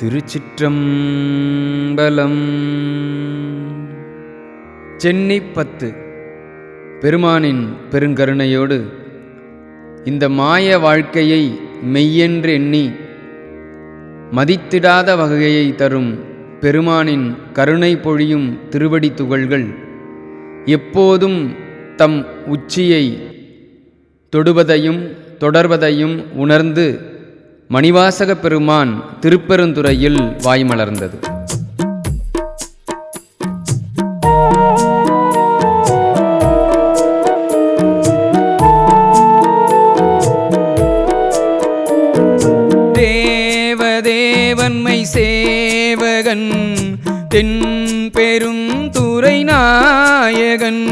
திருச்சிற்றம்பலம். சென்னி 10. பெருமானின் பெருங்கருணையோடு இந்த மாய வாழ்க்கையை மெய்யென்று எண்ணி மதித்திடாத வகையை தரும் பெருமானின் கருணை பொழியும் திருவடி துகள்கள் எப்போதும் தம் உச்சியை தொடுவதையும் தொடர்வதையும் உணர்ந்து மணிவாசக பெருமான் திருப்பெருந்துறையில் வாய்மலர்ந்தது. தேவதேவன்மை சேவகன் தென் பெரும் துறை நாயகன்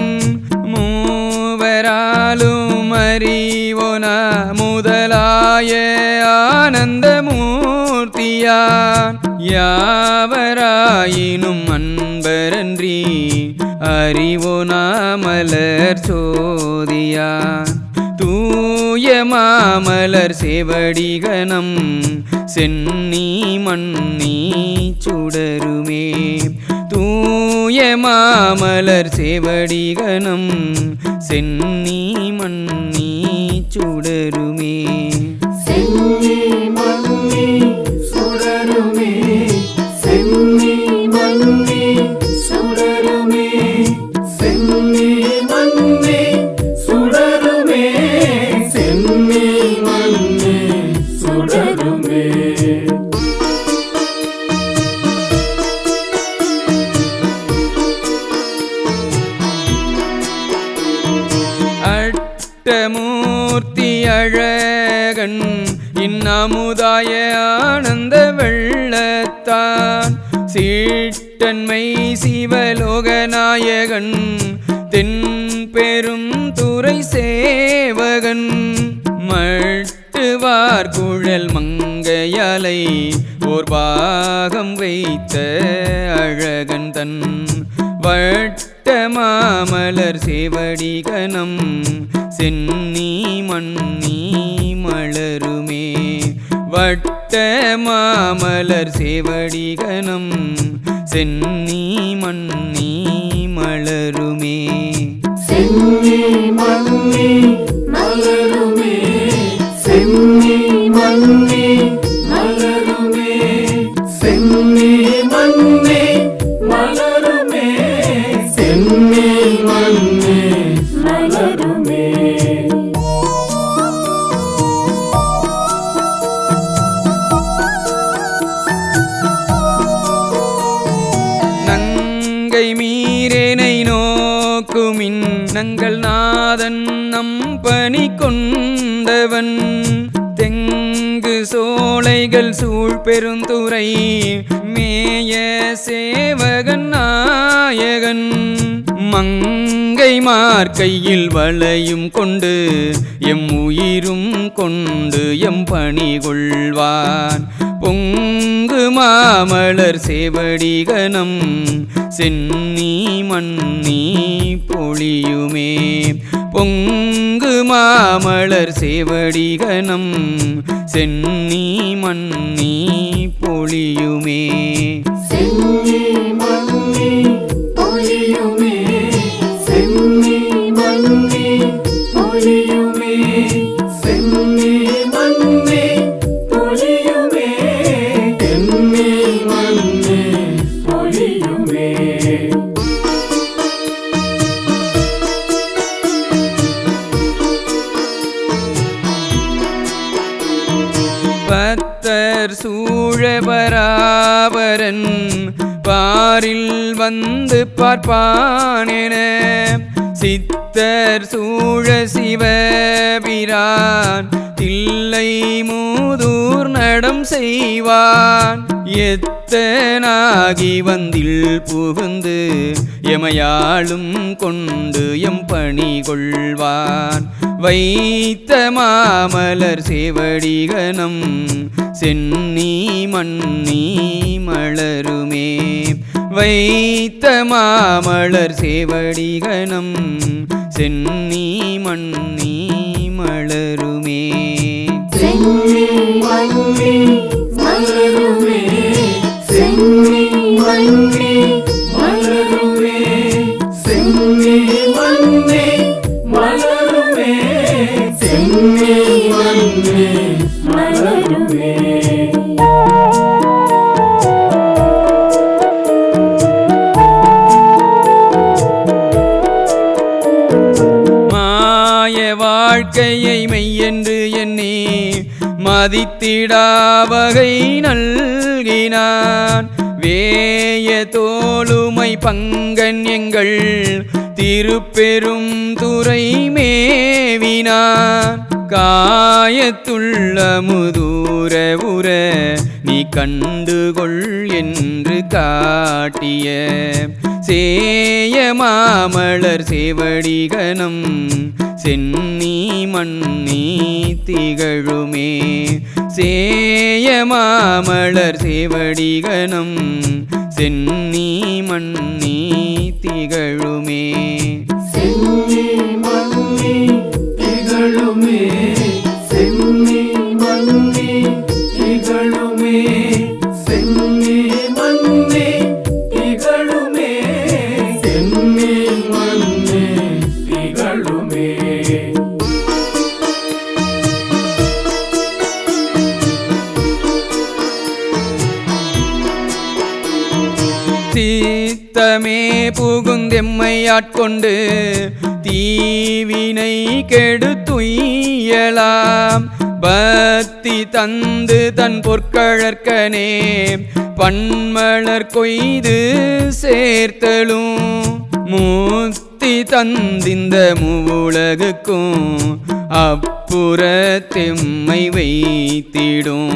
மூவராலும் அறிவோன முதலாய ஆனந்தமூர்த்தியான் யாவராயினும் அன்பரன்றி அறிவோனா மலர் சோதியான் தூய மாமலர் செவடிகனம் சென்னி மன்னி சுடருமே தூய மாமலர் செவடிகனம் சென்னி மன்னி சுடருமே சென்னி மன்னி சுடருமே சென்னி மன்னி சுடருமே சென்னி மன்னி சுடருமே சென்னி மன்னி சுடருமே. அட்டமூர்த்தி அழகன் இன்னமுதாய ஆனந்த வெள்ளத்தான் சீட்டன்மை சிவலோகநாயகன் தென் பெரும் துறை சேவகன் மட்டுவார் குழல் மங்கையலை ஓர் பாகம் வைத்த அழகன் தன் வட்ட மாமலர் செவடிகனம் சென்னி மன்னி மலருமே வட்ட மாமலர் செவடிகனம் சென்னி மன்னி மலருமே சென்னி மன்னி மலருமே சென்னி மன்னி மலருமே சென்னி மன்னி மலருமே சென்னி மன்னி மலருமே. நங்கை மீரேனை நோக்குமின் நங்கள் நாதன் நம் பணி கொண்டவன் தெங்கு சோலைகள் சூழ் பெருந்துறை மேய சேவகன் நாயகன் மங்கை மார்க்கையில் வளையும் கொண்டு எம் உயிரும் கொண்டு எம் பணி கொள்வான் பொங்கு மாமலர் செவடிகனம் சென்னி மன்னி பொழியுமே பொங்கு மாமலர் செவடிகனம் சென்னி மன்னி பொழியுமே சென்னி மன்னி பொழியுமே சென்னி மன்னி பொழியுமே சென்னி மன்னி பொழியுமே சென்னி மன்னி பொழியுமே. பத்தர் சூழபராபரன் பாரில் வந்து பார்ப்பானென சித்தர் சூழ சிவபிரான் தில்லை மூதூர் நடம் செய்வான் எத்தனாகி வந்தில் புகுந்து எமையாளும் கொண்டு எம் பணி கொள்வான் வைத்த மாமலர் செவடிகனம் சென்னி மன்னி மலருமே வைத்த மாமலர் செவடிகனம் சென்னி மன்னி மலருமே சென்னி மன்னி மலருமே வாழ்க்கையை மெய்யென்று எண்ணி மதித்திடாவகை நல்கினான். வேய தோளுமை பங்கன் எங்கள் திருப்பெரும் துறை மேவினான். காயத்துள்ள முதூர உற நீ கண்டுகொள் என்று காட்டிய சேய மாமலர் சேவடிகனம் சென்னி மன்னி திகழுமே. சேய மாமலர் சேவடிகனம் சென்னி மன்னி திகழுமே. சென்னி மன்னி திகழுமே. சென்னி மன்னி திகழுமே. சென்னி மன்னி திகழுமே. சென்னி மன்னி திகழுமே. சித்தமே புகுந்தெம்மை ஆட்கொண்டு தீவினை கெடுத்துயலாம். பக்தி தந்து தன் பொற்கழற்கனே பன்மலர் கொய்து சேர்த்தலும். முத்தி தந்திந்த மூவுலகுக்கும் அப்புறத்தெம்மை வைத்திடும்.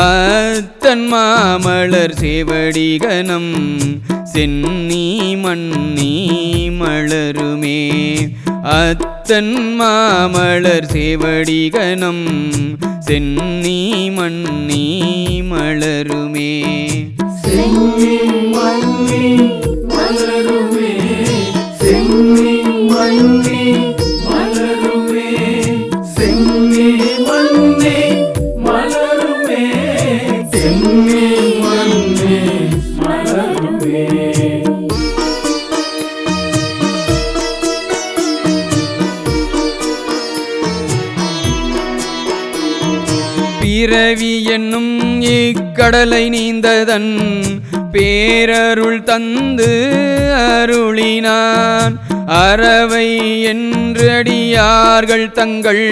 அத்தன் மாமலர் சேவடிகனம் சென்னி மன்னி மலருமே. அத்தன் மாமலர் சேவடிகனம் சென்னி மன்னி மலருமே. சென்னி மன்னி மலருமே. சென்னி மன்னி மலருமே. சென்னி மன்னி மலருமே. சென்னி மன்னி மலருமே. பிறவி என்னும் இக்கடலை நீந்ததன் பேரருள் தந்து அருளினான். அறவை என்றடியார்கள் தங்கள்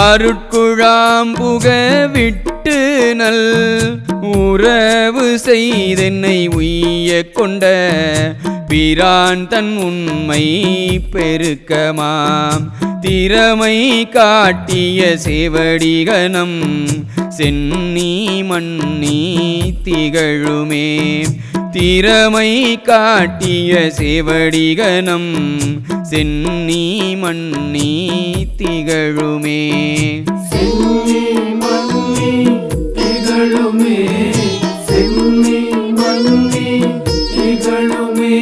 அருட்குழாம் புக விட்டு நல் உறவு செய்தென்னை உய்ய கொண்ட பிரான் தன் உண்மை பெருக்கமாம். திறமை காட்டிய சேவடிகனம் சென்னி மன்னி திகழுமே. திறமை காட்டிய சேவடிகனம் சென்னி மன்னி திகழுமே. சென்னி மன்னி திகழுமே. சென்னி மன்னி திகழுமே.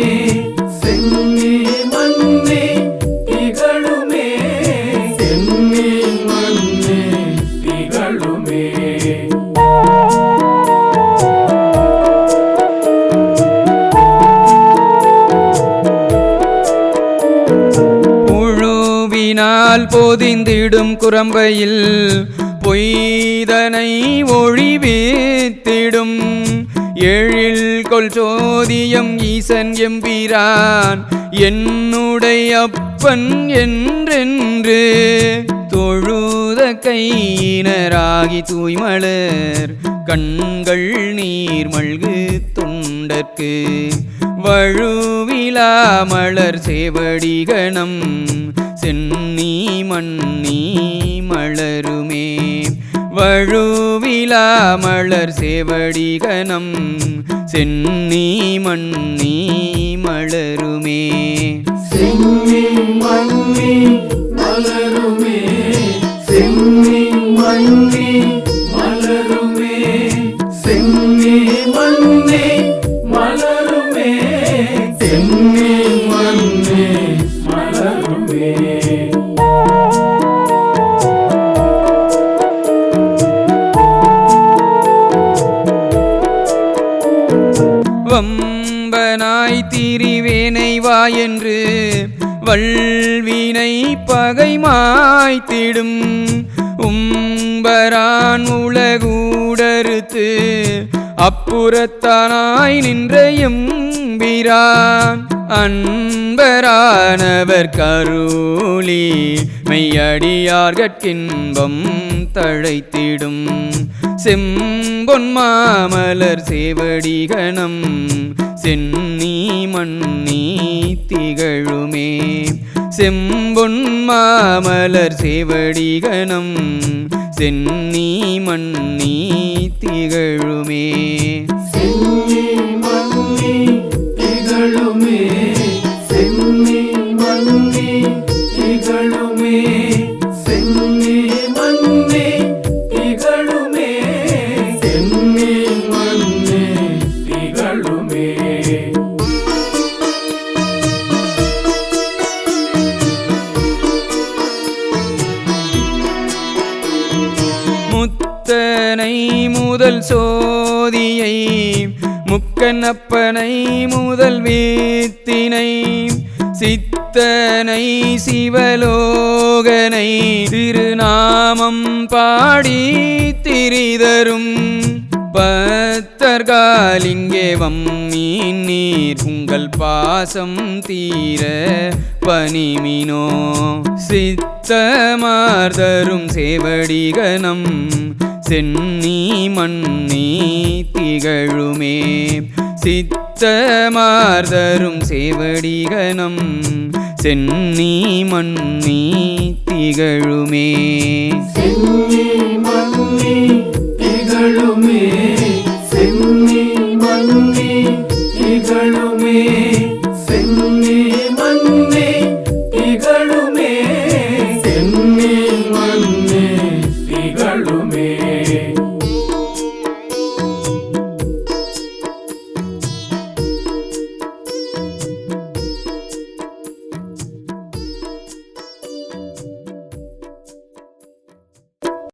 சென்னி மன்னி திகழுமே. சென்னி மன்னி திகழுமே. புழுவினால் போதிந்திடும் குரம்பையில் பொய்தனை ஒழிவித்திடும். எழில் கொள் சோதியம் ஈசன் எம்பிரான் என்னுடைய அப்பன் என்றென்று தொழுத கையினராகி தூய்மலர் கண்கள் நீர் மல்கு தொண்டற்கு வழுவிலா மலர் சேவடிகனம் சென்னி மன்னி மலருமே. வழுவிலா மலர் சேவடிகனம் சென்னி மன்னி மலருமே. சென்னி மன்னி மலருமே. சென்னி மன்னி மலருமே. சென்னி மன்னி மலருமே. சென்னி மன்னி மலருமே. வம்பனாய் திரிவேனை வா என்று வல்வினை பகை மாய்த்திடும். உம்பரான் உலகூடறுத்து அப்புறத்தானாய் நின்ற எம்பிரான் அன்பரானவர் கருளி மெய்யடியார்கட்கின்பம் தழைத்திடும் செம்பொன் மாமலர் சேவடிகணம் சென்னி மன்னி திகழுமே செம்பொன் மாமலர் சேவடிகணம் சென்னி மன்னி திகழுமே சென்னி மன்னி திகழுமே சென்னி மன்னி திகழுமே சென்னி மன்னி திகழுமே சென்னி மன்னி திகழுமே முத்தனை முதல் சோதியை முக்கண்ணப்பனை முதல் வீத்தினை சித்தனை சிவலோகனை திருநாமம் பாடி திரிதரும் பத்தர்காலிங்கே வம்மீன் நீர் உங்கள் பாசம் தீர பனிமினோ சித்தமார்தரும் சேவடிகணம் சென்னி மன்னி திகழுமே சித்தமார்தரும் சேவடிகணம் சென்னி மன்னி திகழுமே சென்னி மன்னி திகழுமே